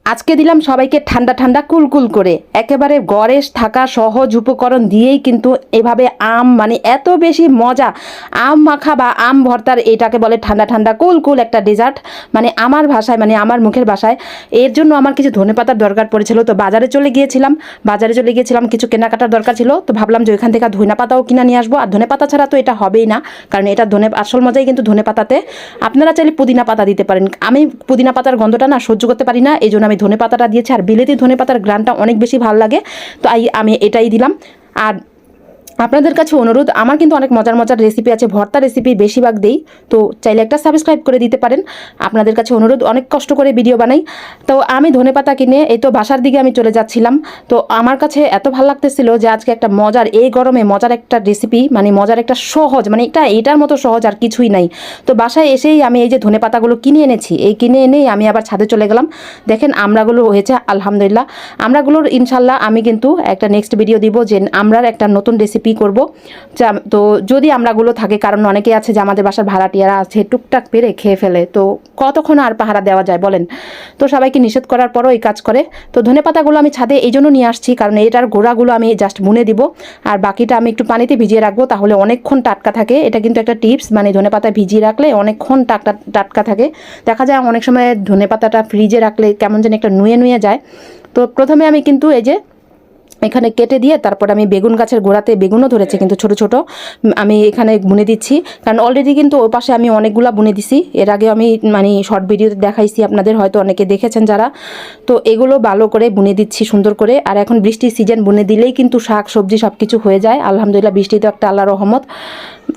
আজকে দিলাম সবাইকে ঠান্ডা ঠান্ডা কুলকুল করে, একেবারে গড়ে থাকা সহজ উপকরণ দিয়েই কিন্তু এভাবে আম মানে এত বেশি মজা আম মাখা বা আম ভর্তার, এটাকে বলে ঠান্ডা ঠান্ডা কুলকুল একটা ডেজার্ট। মানে আমার ভাষায়, মানে আমার মুখের ভাষায়। এর জন্য আমার কিছু ধনেপাতার দরকার পড়েছিল, তো বাজারে চলে গিয়েছিলাম কিছু কেনাকাটার দরকার ছিল, তো ভাবলাম যে ওইখান থেকে ধনেপাতাও কিনে নিয়ে আসবো। আর ধনেপাতা ছাড়া তো এটা হবেই না, কারণ এটা আসল মজাই কিন্তু ধনেপাতাতে। আপনারা চাইলে পুদিনা পাতা দিতে পারেন, আমি পুদিনা পাতার গন্ধটা না সহ্য করতে পারি না, এই জন্য আমি ধনে পাতাটা দিয়েছি। আর বিলেতি ধনে পাতার গ্রানটা অনেক বেশি ভালো লাগে, তো আমি এটাই দিলাম। আর আপনাদের কাছে অনুরোধ, আমার কিন্তু অনেক মজার মজার রেসিপি আছে, ভর্তা রেসিপি বেশিরভাগ দেই, তো চাইলে একটা সাবস্ক্রাইব করে দিতে পারেন। আপনাদের কাছে অনুরোধ, অনেক কষ্ট করে ভিডিও বানাই। তো আমি ধনেপাতা কিনে এই তো বাসার দিকে আমি চলে যাচ্ছিলাম। তো আমার কাছে এত ভালো লাগতেছিল যে আজকে একটা মজার, এই গরমে মজার একটা রেসিপি, মানে মজার একটা সহজ, মানে এটার মতো সহজ আর কিছুই নাই। তো বাসায় এসেই আমি এই যে ধনেপাতাগুলো কিনে এনেছি, এই কিনে এনেই আমি আবার ছাদে চলে গেলাম। দেখেন আমড়াগুলো হয়েছে আলহামদুলিল্লাহ। আমড়াগুলোর ইনশাল্লাহ আমি কিন্তু একটা নেক্সট ভিডিও দিব যে আমড়ার একটা নতুন রেসিপি করব। তো যদি আমরাগুলো থাকে, কারণ অনেকে আছে যে আমাদের বাসার ভাড়াটিয়ারা আছে, টুকটাক পেরে খেয়ে ফেলে, তো কতক্ষণ আর পাহারা দেওয়া যায় বলেন। তো সবাইকে নিষেধ করার পরও এই কাজ করে। তো ধনেপাতাগুলো আমি ছাদে এই জন্য নিয়ে আসছি, কারণ এটার গোড়াগুলো আমি জাস্ট বুনে দিব, আর বাকিটা আমি একটু পানিতে ভিজিয়ে রাখবো, তাহলে অনেকক্ষণ টাটকা থাকে। এটা কিন্তু একটা টিপস, মানে ধনেপাতা ভিজিয়ে রাখলে অনেকক্ষণ টাটকা থাকে। দেখা যায় অনেক সময় ধনেপাতাটা ফ্রিজে রাখলে কেমন যেন একটা নুয়ে নুয়ে যায়। তো প্রথমে আমি কিন্তু এই যে এখানে কেটে দিয়ে তারপর আমি বেগুন গাছের গোড়াতে বেগুনও ধরেছে কিন্তু ছোট ছোট, আমি এখানে বুনে দিচ্ছি, কারণ অলরেডি কিন্তু ওই পাশে আমি অনেকগুলা বুনে দিছি। এর আগে আমি মানে শর্ট ভিডিওতে দেখাইছি, আপনাদের হয়তো অনেকে দেখেছেন যারা। তো এগুলো ভালো করে বুনে দিচ্ছি সুন্দর করে। আর এখন বৃষ্টির সিজন, বুনে দিলেই কিন্তু শাক সবজি সব কিছু হয়ে যায় আলহামদুলিল্লাহ। বৃষ্টি তো একটা আল্লাহর রহমত,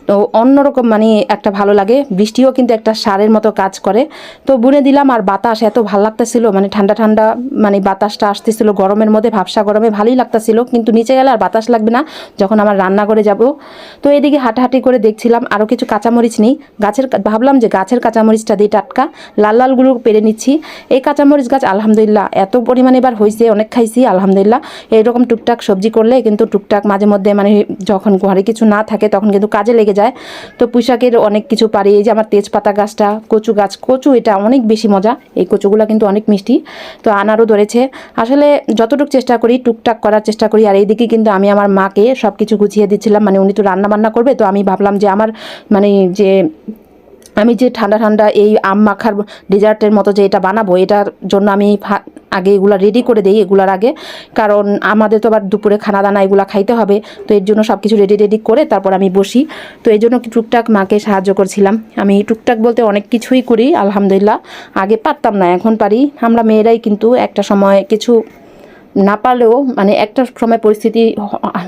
তো অন্যরকম মানে একটা ভালো লাগে। বৃষ্টিও কিন্তু একটা সারের মতো কাজ করে। তো বুনে দিলাম, আর বাতাস এত ভালো লাগতেছিল, মানে ঠান্ডা ঠান্ডা মানে বাতাসটা আসতেছিল গরমের মধ্যে, ভাবসা গরমে ভালোই লাগতেছিল। কিন্তু নিচে গেলে আর বাতাস লাগবে না যখন আমার রান্না করে যাব। তো এদিকে হাঁটাহাঁটি করে দেখছিলাম আরও কিছু কাঁচামরিচ নেই গাছের, ভাবলাম যে গাছের কাঁচামরিচটা দিয়ে টাটকা লাল লালগুলো পেরে নিচ্ছি। এই কাঁচামরিচ গাছ আলহামদুলিল্লাহ এত পরিমাণে এবার হয়েছে, অনেক খাইছি আলহামদুলিল্লাহ। এইরকম টুকটাক সবজি করলে কিন্তু টুকটাক মাঝে মধ্যে, মানে যখন ঘরে কিছু না থাকে তখন কিন্তু কাজে লেগে যায়। তো পুঁইশাকের অনেক কিছু পারি, এই যে আমার তেজপাতা গাছটা, কচু গাছ, কচু এটা অনেক বেশি মজা, এই কচুগুলো কিন্তু অনেক মিষ্টি। তো আনারও ধরেছে, আসলে যতটুকু চেষ্টা করি টুকটাক করার চেষ্টা করি। আর এইদিকে কিন্তু আমি আমার মাকে সব কিছু গুছিয়ে দিচ্ছিলাম, মানে উনি তো রান্না বান্না করবে, তো আমি ভাবলাম যে আমার মানে যে আমি যে ঠান্ডা ঠান্ডা এই আম মাখার ডেজার্টের মতো যে এটা বানাবো, এটার জন্য আমি আগে এগুলো রেডি করে দিই এগুলার আগে, কারণ আমাদের তো আবার দুপুরে খানা দানা এগুলো খাইতে হবে। তো এর জন্য সব কিছু রেডি করে তারপর আমি বসি। তো এই জন্য টুকটাক মাকে সাহায্য করছিলাম। আমি টুকটাক বলতে অনেক কিছুই করি আলহামদুলিল্লাহ, আগে পারতাম না এখন পারি। আমরা মেয়েরাই কিন্তু একটা সময় কিছু না পারলেও, মানে একটা সময় পরিস্থিতি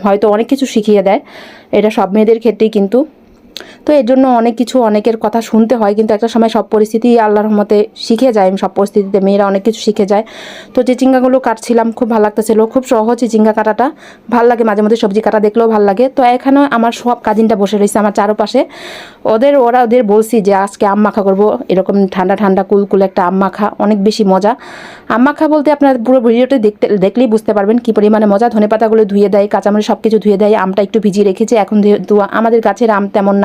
হয়তো অনেক কিছু শিখিয়ে দেয়, এটা সব মেয়েদের ক্ষেত্রেই কিন্তু। তো এর জন্য অনেক কিছু, অনেকের কথা শুনতে হয়, কিন্তু একটা সময় সব পরিস্থিতি আল্লাহর রহমতে শিখে যায়, সব পরিস্থিতিতে মেয়েরা অনেক কিছু শিখে যায়। তো চিচিঙ্গাগুলো কাটছিলাম, খুব ভালো লাগতেছিল, খুব সহজ চিচিঙ্গা কাটাটা, ভাল লাগে। মাঝে মধ্যে সবজি কাটা দেখলেও ভালো লাগে। তো এখানে আমার সব কাজিনটা বসে রয়েছে আমার চারপাশে, ওদের বলছি যে আজকে আম মাখা করবো, এরকম ঠান্ডা ঠান্ডা কুলকুল একটা আম মাখা, অনেক বেশি মজা। আম মাখা বলতে আপনার পুরো ভিডিওটা দেখলেই বুঝতে পারবেন কি পরিমাণে মজা। ধনেপাতাগুলো ধুয়ে দেয়, কাঁচামরিচ সব কিছু ধুয়ে দেয়, আমটা একটু ভিজিয়ে রেখেছে। এখন যেহেতু আমাদের গাছের আম তেমন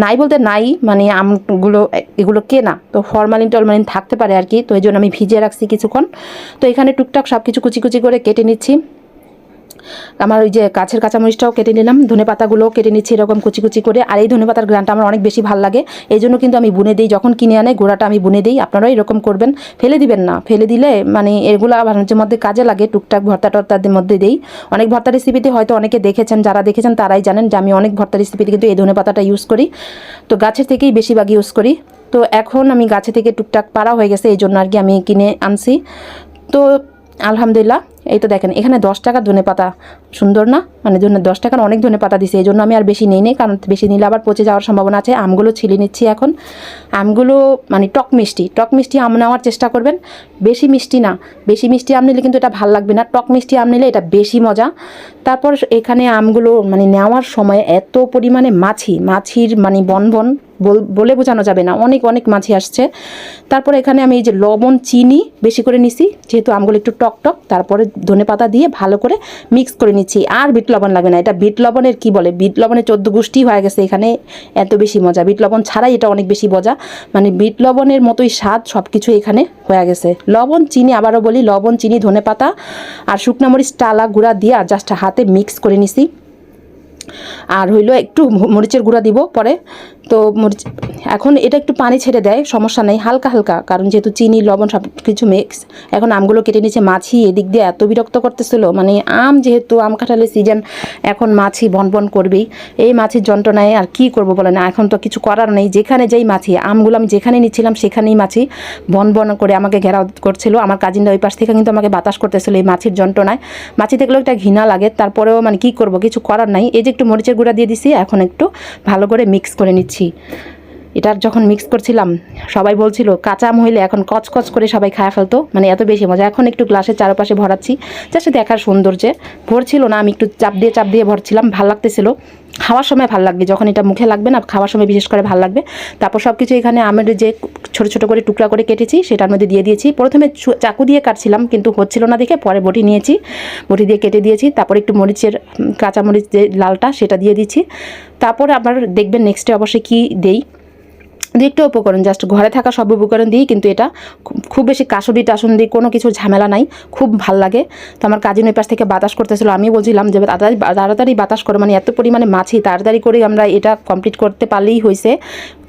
নাই বলতে নাই, মানে আমগুলো এগুলো কেনা, তো ফরমালিন টরমালিন থাকতে পারে আর কি, তো এই জন্য আমি ভিজিয়ে রাখছি কিছুক্ষণ। তো এখানে টুকটাক সব কিছু কুচি কুচি করে কেটে নিচ্ছি। আমার ওই যে গাছের কাঁচামরিচটাও কেটে নিলাম, ধনেপাতাগুলোও কেটে নিচ্ছি এরকম কুচি কুচি করে। আর এই ধনেপাতার গ্রানটা আমার অনেক বেশি ভালো লাগে, এই জন্য কিন্তু আমি বুনে দিই, যখন কিনে আনে গোড়াটা আমি বুনে দিই। আপনারাও এরকম করবেন, ফেলে দিবেন না, ফেলে দিলে মানে এগুলো মাঝে মধ্যে কাজে লাগে, টুকটাক ভর্তা টর্তার মধ্যে দিই। অনেক ভর্তা রেসিপিতে হয়তো অনেকে দেখেছেন, যারা দেখেছেন তারাই জানেন যে আমি অনেক ভর্তা রেসিপিতে কিন্তু এই ধনেপাতাটা ইউজ করি, তো গাছের থেকেই বেশিরভাগ ইউজ করি। তো এখন আমি গাছে থেকে টুকটাক পাড়া হয়ে গেছে, এই জন্য আর কি আমি কিনে আনছি। তো আলহামদুলিল্লাহ, এই তো দেখেন এখানে 10 টাকার ধনেপাতা, সুন্দর না? মানে 10 টাকার অনেক ধনেপাতা দিছে, এই জন্য আমি আর বেশি নেই, কারণ বেশি নিলে আবার পচে যাওয়ার সম্ভাবনা আছে। আমগুলো ছিলে নিচ্ছি এখন। আমগুলো মানে টক মিষ্টি আম নেওয়ার চেষ্টা করবেন, বেশি মিষ্টি না। বেশি মিষ্টি আম নিলে কিন্তু এটা ভাল লাগবে না, টক মিষ্টি আম নিলে এটা বেশি মজা। তারপর এখানে আমগুলো মানে নেওয়ার সময় এত পরিমাণে মাছির মানে বনবন, বলে বোঝানো যাবে না, অনেক অনেক মাছি আসছে। তারপরে এখানে আমি এই যে লবণ চিনি বেশি করে নিছি, যেহেতু আমগুলো একটু টক টক। তারপরে ধনেপাতা দিয়ে ভালো করে মিক্স করে নিচ্ছি। আর বিট লবণ লাগবে না, এটা বিট লবণের কি বলে, বিট লবণের 14 গোষ্ঠী হয়ে গেছে এখানে, এত বেশি মজা। বিট লবণ ছাড়াই এটা অনেক বেশি মজা, মানে বিট লবণের মতোই স্বাদ, সব কিছু এখানে হয়ে গেছে। লবণ চিনি, আবারও বলি, লবণ চিনি ধনেপাতা আর শুকনা মরিচ টালা গুঁড়া দিয়ে জাস্ট হাতে মিক্স করে নিছি। আর হইলো একটু মরিচের গুঁড়া দিব পরে। তো মরিচ এখন এটা একটু পানি ছেড়ে দেয়, সমস্যা নেই, হালকা হালকা, কারণ যেহেতু চিনি লবণ সব কিছু মিক্স। এখন আমগুলো কেটে নিচ্ছে। মাছি এদিক দিয়ে এত বিরক্ত করতেছিল, মানে আম যেহেতু আম কাঁঠালের সিজন, এখন মাছি বন করবেই। এই মাছির যন্ত্রণায় আর কি করব বলেন, এখন তো কিছু করার নেই। যেখানে যেই মাছি, আমগুলো আমি যেখানে নিচ্ছিলাম সেখানেই মাছি বন করে আমাকে ঘেরাও করছিল। আমার কাজিনরা ওই পাশ থেকে কিন্তু আমাকে বাতাস করতেছিল এই মাছির যন্ত্রণায়। মাছি দেখলেও একটা ঘৃণা লাগে, তারপরেও মানে কি করব, কিছু করার নাই। এই যে একটু মরিচের গুঁড়া দিয়ে দিছি, এখন একটু ভালো করে মিক্স করে নিচ্ছি। এটা যখন মিক্স করছিলাম সবাই বলছিল কাঁচা আম হইলে এখন কচকচ করে সবাই খায় ফেলতো, মানে এত বেশি মজা। এখন একটু গ্লাসের চারপাশে ভরাচ্ছি, জাস্ট দেখার সৌন্দর্যে। ভরছিল না, আমি একটু চাপ দিয়ে ভরছিলাম, ভাল লাগতেছিল। খাওয়ার সময় ভাল লাগবে, যখন এটা মুখে লাগবে না, খাওয়ার সময় বিশেষ করে ভাল লাগবে। তারপর সব কিছু এখানে আমের যে ছোটো ছোটো করে টুকরা করে কেটেছি সেটার মধ্যে দিয়ে দিয়েছি। প্রথমে চাকু দিয়ে কাটছিলাম কিন্তু হচ্ছিল না দেখে পরে বটি নিয়েছি, বটি দিয়ে কেটে দিয়েছি। তারপর একটু মরিচের কাঁচা মরিচ যে লালটা সেটা দিয়ে দিচ্ছি। তারপরে আবার দেখবেন নেক্সটে অবশ্যই কী দেই, একটু উপকরণ, জাস্ট ঘরে থাকা সব উপকরণ দিই। কিন্তু এটা খুব বেশি কাসুরি টাসুন্দি কোনো কিছুর ঝামেলা নাই, খুব ভাল লাগে। তো আমার কাজিন ওই পাশ থেকে বাতাস করতেছিল, আমি বলছিলাম যে তাড়াতাড়ি বাতাস করো, মানে এত পরিমাণে মাছি, তাড়াতাড়ি করে আমরা এটা কমপ্লিট করতে পারলেই হয়েছে,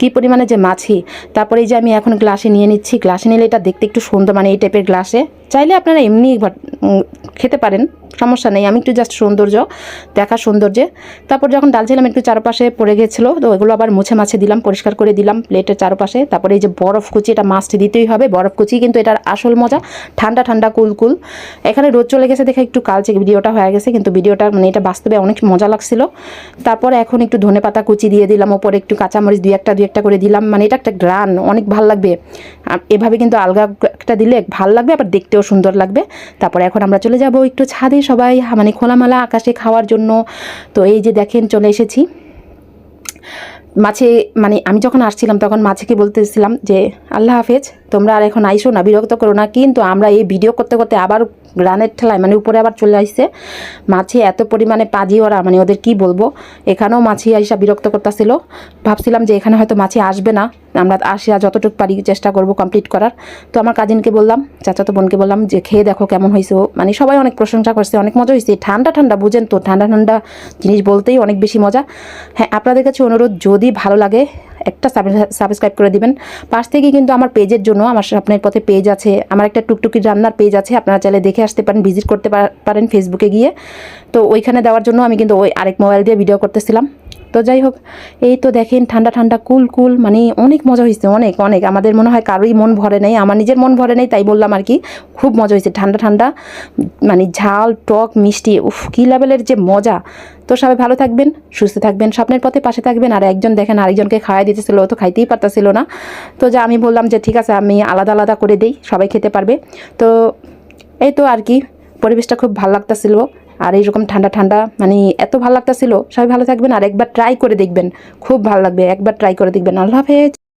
কী পরিমাণে যে মাছি। তারপরে এই যে আমি এখন গ্লাসে নিয়ে নিচ্ছি। গ্লাসে নিলে এটা দেখতে একটু সুন্দর, মানে এই টাইপের গ্লাসে চাইলে আপনারা এমনি খেতে পারেন, সমস্যা নেই। আমি একটু জাস্ট সৌন্দর্য, দেখার সৌন্দর্যে। তারপর যখন ডালছিলাম একটু চারপাশে পড়ে গেছিলো, তো ওইগুলো আবার মুছে দিলাম, পরিষ্কার করে দিলাম প্লেটের চারপাশে। তারপরে এই যে বরফ কুচি, এটা মাস্ট দিতেই হবে, বরফ কুচি কিন্তু এটার আসল মজা। ঠান্ডা ঠান্ডা কুল। এখানে রোদ চলে গেছে দেখে একটু কালচে ভিডিওটা হয়ে গেছে, কিন্তু ভিডিওটা মানে এটা বাস্তবে অনেক মজা লাগছিল। তারপরে এখন একটু ধনেপাতা কুচি দিয়ে দিলাম, ওপরে একটু কাঁচামরিচ দুই একটা করে দিলাম, মানে এটা একটা গ্রান, অনেক ভাল লাগবে। এভাবে কিন্তু আলগা একটা দিলে ভাল লাগবে, আবার দেখতেও সুন্দর লাগবে। তারপরে এখন আমরা চলে যাব একটু ছাদে সবাই, মানে খোলামেলা আকাশে খাওয়ার জন্য। তো এই যে দেখেন চলে এসেছি। মাছে মানে আমি যখন আসছিলাম তখন মাছিকে বলতেছিলাম যে আল্লাহ হাফেজ, তোমরা আর এখন আইসো না, বিরক্ত করো না। কিন্তু আমরা এই ভিডিও করতে করতে আবার গ্রানের ঠেলায় মানে উপরে আবার চলে আসছে মাছি, এত পরিমাণে পাজি ওরা, মানে ওদের কি বলবো। এখানেও মাছি আইসা বিরক্ত করতেছিল। ভাবছিলাম যে এখানে হয়তো মাছি আসবে না, আমরা আসিয়া যতটুকু পারি চেষ্টা করব কমপ্লিট করার। তো আমার কাজিনকে বললাম, চাচাতো বোনকে বললাম যে খেয়ে দেখো কেমন হয়েছে। মানে সবাই অনেক প্রশংসা করছে, অনেক মজা হয়েছে। ঠান্ডা বুঝেন তো, ঠান্ডা জিনিস বলতেই অনেক বেশি মজা। হ্যাঁ, আপনাদের কাছে অনুরোধ, যদি ভালো লাগে একটা সাবস্ক্রাইব করে দিবেন। পাশ থেকে কিন্তু আমার পেজের জন্য, আমার স্বপ্নের পথে পেজ আছে, আমার একটা টুকটুকি রান্নার পেজ আছে, আপনারা চাইলে দেখে আসতে পারেন, ভিজিট করতে পারেন ফেসবুকে গিয়ে। তো ওইখানে দেওয়ার জন্য আমি কিন্তু ওই আরেক মোবাইল দিয়ে ভিডিও করতেছিলাম। তো যাই হোক, এই তো দেখেন ঠান্ডা কুল, মানে অনেক মজা হয়েছে, অনেক। আমাদের মনে হয় কারোই মন ভরে নেই, আমার নিজের মন ভরে নেই, তাই বললাম আর কি। খুব মজা হয়েছে, ঠান্ডা মানে ঝাল টক মিষ্টি, উফ কী লেভেলের যে মজা। তো সবাই ভালো থাকবেন, সুস্থ থাকবেন, স্বপ্নের পথে পাশে থাকবেন। আর একজন দেখেন আরেকজনকে খাওয়াই দিতেছিল, ও তো খাইতেই পারতেছিল না। তো যা আমি বললাম যে ঠিক আছে, আমি আলাদা করে দিই, সবাই খেতে পারবে। তো এই তো আর কি, পরিবেশটা খুব ভালো লাগতেছিল। আর এইরকম ঠান্ডা মানে এত ভালো লাগতেছিল। সবাই ভালো থাকবেন, আর একবার ট্রাই করে দেখবেন, খুব ভালো লাগবে, একবার ট্রাই করে দেখবেন। আল্লাহ হাফেজ।